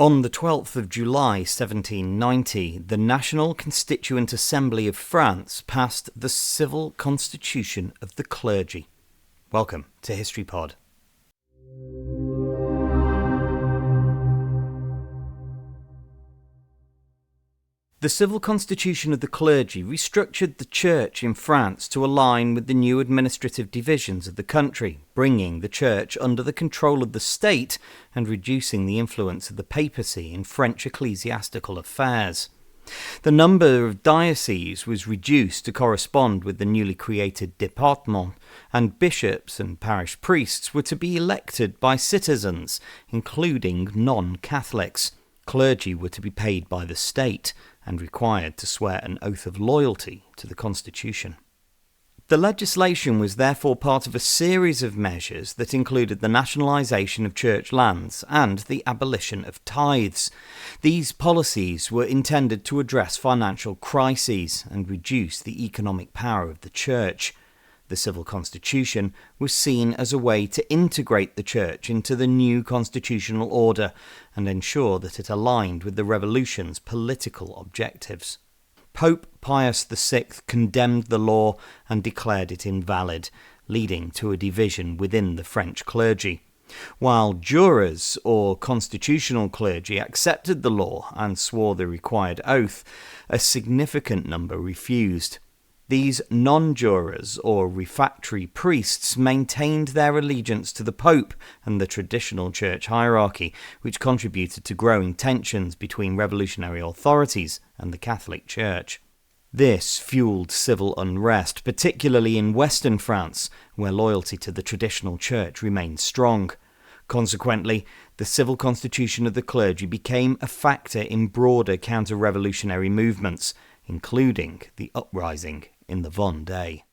On the 12th of July 1790, the National Constituent Assembly of France passed the Civil Constitution of the Clergy. Welcome to History Pod. The Civil Constitution of the Clergy restructured the Church in France to align with the new administrative divisions of the country, bringing the Church under the control of the state and reducing the influence of the papacy in French ecclesiastical affairs. The number of dioceses was reduced to correspond with the newly created départements, and bishops and parish priests were to be elected by citizens, including non-Catholics. Clergy were to be paid by the state and required to swear an oath of loyalty to the Constitution. The legislation was therefore part of a series of measures that included the nationalisation of church lands and the abolition of tithes. These policies were intended to address financial crises and reduce the economic power of the church. The Civil Constitution was seen as a way to integrate the Church into the new constitutional order and ensure that it aligned with the Revolution's political objectives. Pope Pius VI condemned the law and declared it invalid, leading to a division within the French clergy. While jurors or constitutional clergy accepted the law and swore the required oath, a significant number refused. These non-jurors or refractory priests maintained their allegiance to the Pope and the traditional church hierarchy, which contributed to growing tensions between revolutionary authorities and the Catholic Church. This fueled civil unrest, particularly in Western France, where loyalty to the traditional church remained strong. Consequently, the Civil Constitution of the Clergy became a factor in broader counter-revolutionary movements, including the uprising in the Vendée.